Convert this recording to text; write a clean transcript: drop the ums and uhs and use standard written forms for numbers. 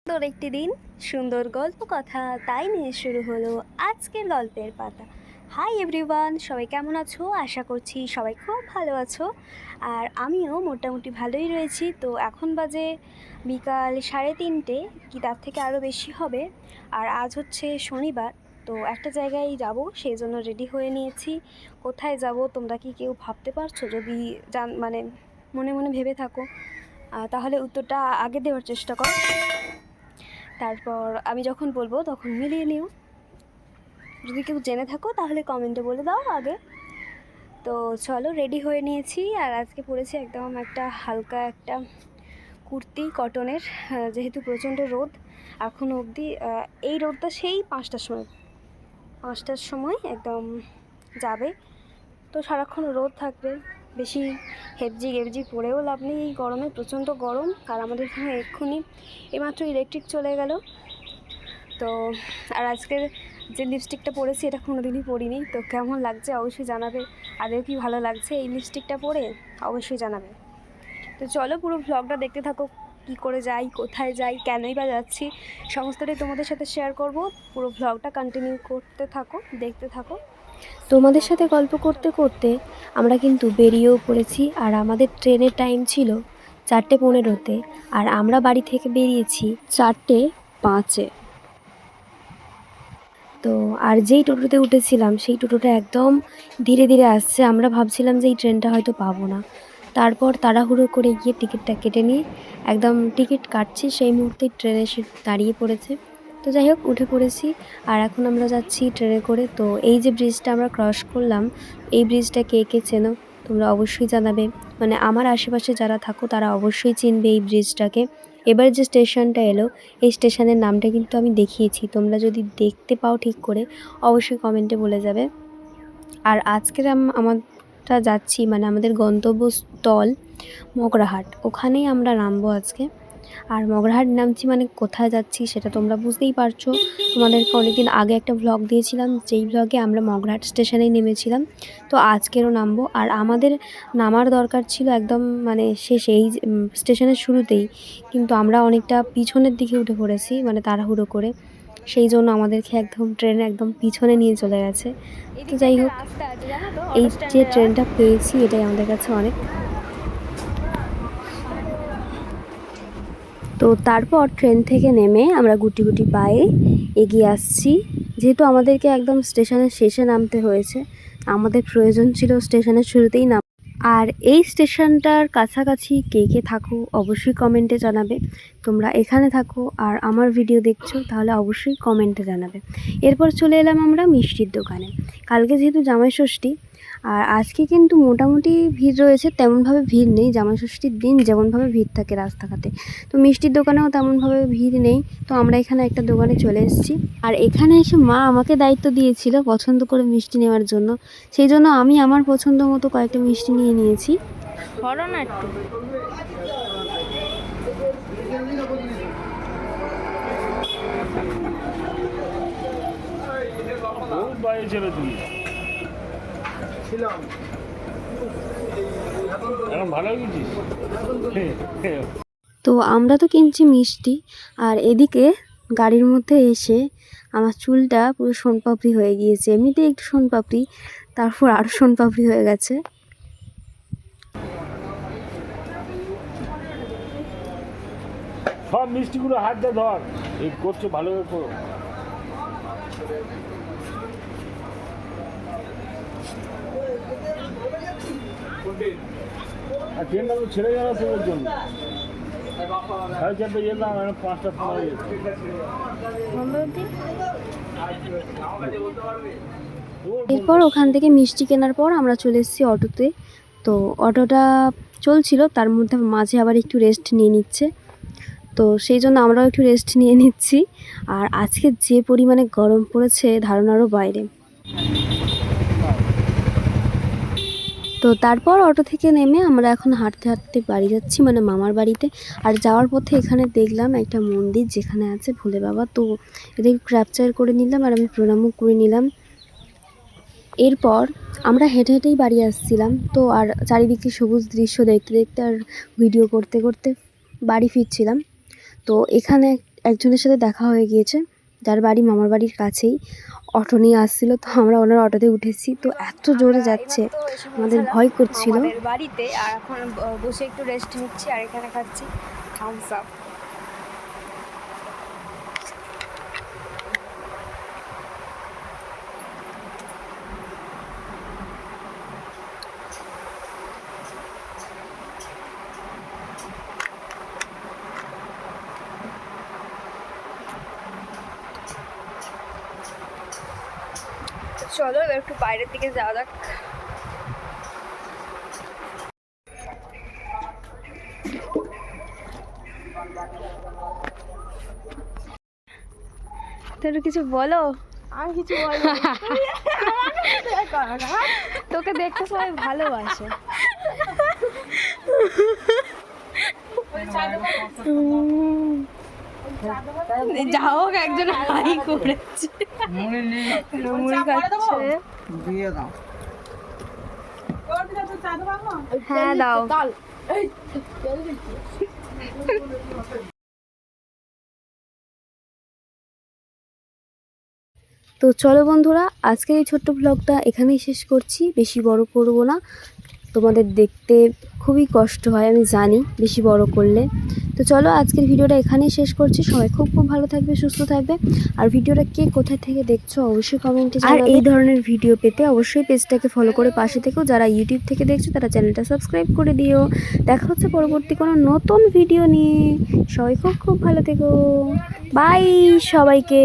সুন্দর একটি দিন, সুন্দর গল্প কথা, তাই নিয়ে শুরু হলো আজকের গল্পের পাতা। হাই এভরিওয়ান, সবাই কেমন আছো? আশা করছি সবাই খুব ভালো আছো। আর আমিও মোটামুটি ভালোই রয়েছি। তো এখন বাজে বিকাল 3:30, কি তার থেকে আরও বেশি হবে। আর আজ হচ্ছে শনিবার, তো একটা জায়গায় যাব, সেই জন্য রেডি হয়ে নিয়েছি। কোথায় যাব তোমরা কি কেউ ভাবতে পারছো? যদি মানে মনে মনে ভেবে থাকো তাহলে উত্তরটা আগে দেওয়ার চেষ্টা করো, তারপর আমি যখন বলবো তখন মিলিয়ে নিও। যদি কেউ জেনে থাকো তাহলে কমেন্টে বলে দাও আগে। তো চলো, রেডি হয়ে নিয়েছি। আর আজকে পরেছি একদম একটা হালকা একটা কুর্তি কটনের, যেহেতু প্রচণ্ড রোদ এখনও অবধি। এই রোদটা সেই 5টার সময় একদম যাবে, তো সারাক্ষণ রোদ থাকবে। বেশি হেবজি গেবজি পরেও লাভ নেই, এই গরমে প্রচণ্ড গরম। আর আমাদের এখানে এক্ষুনি এইমাত্র ইলেকট্রিক চলে গেল। তো আর আজকের যে লিপস্টিকটা পরেছি এটা কোনো দিনই পরিনি, তো কেমন লাগছে অবশ্যই জানাবে। আদেও কি ভালো লাগছে এই লিপস্টিকটা পরে অবশ্যই জানাবে। তো চলো, পুরো ভ্লগটা দেখতে থাকো। কি করে যাই, কোথায় যাই, কেনই বা যাচ্ছি, সমস্তটাই তোমাদের সাথে শেয়ার করব। পুরো ভ্লগটা কন্টিনিউ করতে থাকো, দেখতে থাকো। তোমাদের সাথে গল্প করতে করতে আমরা কিন্তু বেরিয়েও পড়েছি। আর আমাদের ট্রেনের টাইম ছিল 4:15-তে, আর আমরা বাড়ি থেকে বেরিয়েছি 4:05-এ। তো আর যেই টোটোতে উঠেছিলাম সেই টোটোটা একদম ধীরে ধীরে আসছে। আমরা ভাবছিলাম যে এই ট্রেনটা হয়তো পাবো না। তারপর তাড়াহুড়ো করে গিয়ে টিকিটটা কেটে নিয়ে একদম টিকিট কাটছি সেই মুহূর্তেই ট্রেন এসে দাঁড়িয়ে পড়েছে। তো যাই হোক, উঠে পড়েছি। আর এখন আমরা যাচ্ছি ট্রেনে করে। তো এই যে ব্রিজটা আমরা ক্রস করলাম, এই ব্রিজটা কে কে চেনো তোমরা অবশ্যই জানাবে। মানে আমার আশেপাশে যারা থাকো তারা অবশ্যই চিনবে এই ব্রিজটাকে। এবার যে স্টেশনটা এলো, এই স্টেশনের নামটা কিন্তু আমি দেখিয়েছি, তোমরা যদি দেখতে পাও ঠিক করে অবশ্যই কমেন্টে বলে যাবে। আর আজকের আমরা যাচ্ছি, মানে আমাদের গন্তব্যস্থল মগরাহাট, ওখানেই আমরা নামবো আজকে। আর মগরাহাট নামছি মানে কোথায় যাচ্ছি সেটা তোমরা বুঝতেই পারছো। তোমাদেরকে অনেকদিন আগে একটা ভ্লগ দিয়েছিলাম, যেই ভ্লগে আমরা মগরাহাট স্টেশনেই নেমেছিলাম। তো আজকেরও নামবো। আর আমাদের নামার দরকার ছিল একদম মানে শেষে, এই স্টেশনের শুরুতেই, কিন্তু আমরা অনেকটা পিছনের দিকে উঠে পড়েছি, মানে তাড়াহুড়ো করে। সেই জন্য আমাদেরকে একদম ট্রেনে একদম পিছনে নিয়ে চলে গেছে। তো যাই হোক, এই যে ট্রেনটা পেয়েছি এটাই আমাদের কাছে অনেক। তো তারপর ট্রেন থেকে নেমে আমরা গুটি গুটি পায়ে এগিয়ে আসছি। যেহেতু আমাদেরকে একদম স্টেশনের শেষে নামতে হয়েছে, আমাদের প্রয়োজন ছিল স্টেশনের শুরুতেই নাম। আর এই স্টেশনটার কাছাকাছি কে কে থাকো অবশ্যই কমেন্টে জানাবে। তোমরা এখানে থাকো আর আমার ভিডিও দেখছো তাহলে অবশ্যই কমেন্টে জানাবে। এরপর চলে এলাম আমরা মিষ্টির দোকানে। কালকে যেহেতু জামাই ষষ্ঠী, আর আজকে কিন্তু মোটামুটি ভিড় রয়েছে, তেমনভাবে ভিড় নেই। জামাই ষষ্ঠীর দিন যেমনভাবে ভিড় থাকে রাস্তাঘাটে, তো মিষ্টির দোকানেও তেমনভাবে ভিড় নেই। তো আমরা এখানে একটা দোকানে চলে এসেছি। আর এখানে এসে মা আমাকে দায়িত্ব দিয়েছিল পছন্দ করে মিষ্টি নেওয়ার জন্য, সেই জন্য আমি আমার পছন্দ মতো কয়েকটা মিষ্টি নিয়ে নিয়েছি। তো আমরা তো কিনছি মিষ্টি, আর এদিকে গাড়ির মধ্যে এসে আমার চুলটা পুরো সোনপাপড়ি হয়ে গিয়েছে। এমনিতেই একটু সোনপাপড়ি, তারপর আরও সোনপাপড়ি হয়ে গেছে। সব মিষ্টিগুলো হাত দিয়ে ধর, এই করছে ভালো করো। আর ট্রেনটা তো ছেড়ে যাওয়া তোমার জন্য 4:30 এলাম, 5টা সময়। এরপর ওখান থেকে মিষ্টি কেনার পর আমরা চলে এসেছি অটোতে। তো অটোটা চলছিল, তার মধ্যে মাঝে আবার একটু রেস্ট নিয়ে নিচ্ছে, তো সেই জন্য আমরাও একটু রেস্ট নিয়ে নিচ্ছি। আর আজকে যে পরিমাণে গরম পড়েছে ধারণারও বাইরে। তো তারপর অটো থেকে নেমে আমরা এখন হাঁটতে হাঁটতে বাড়ি যাচ্ছি, মানে মামার বাড়িতে। আর যাওয়ার পথে এখানে দেখলাম একটা মন্দির যেখানে আছে ভোলে বাবা, তো এটাকে ক্যাপচার করে নিলাম আর আমি প্রণামও করে নিলাম। এরপর আমরা হেঁটে হেঁটেই বাড়ি আসছিলাম। তো আর চারিদিকে সবুজ দৃশ্য দেখতে দেখতে আর ভিডিও করতে করতে বাড়ি ফিরছিলাম। তো এখানে একজনের সাথে দেখা হয়ে গিয়েছে, যার বাড়ি মামার বাড়ির কাছেই। অটো নিয়ে আসছিল, তো আমরা ওনার অটোতে উঠেছি। তো এত জোরে যাচ্ছে, আমাদের ভয় করছিল। বাড়িতে আর এখন বসে একটু রেস্ট নিচ্ছি আর এখানে খাচ্ছি থামস আপ। চলো এবার একটু বাইরের দিকে যাওয়া যাক। তোর কিছু বলো। আমি কিছু বলবো না। তোকে দেখতে সবাই ভালোবাসে। যা হোক একজন হাই করেছে, মুড়ি খাচ্ছে। দিয়ে দাও। হ্যাঁ দাও। তো চলো বন্ধুরা, আজকের এই ছোট্ট ব্লগটা এখানেই শেষ করছি, বেশি বড় করব না। তোমাদের দেখতে খুবই কষ্ট হয় আমি জানি বেশি বড় করলে। তো চলো আজকের ভিডিওটা এখানেই শেষ করছি। সবাই খুব খুব ভালো থাকবে, সুস্থ থাকবে। আর ভিডিওটা কে কোথায় থেকে দেখছো অবশ্যই কমেন্টে জানাবে। আর এই ধরনের ভিডিও পেতে অবশ্যই পেজটাকে ফলো করে পাশে থেকেও, যারা ইউটিউব থেকে দেখছো তারা চ্যানেলটা সাবস্ক্রাইব করে দিও। দেখা হচ্ছে পরবর্তী কোনো নতুন ভিডিও নিয়ে। সবাই খুব খুব ভালো থেকো। বাই সবাইকে।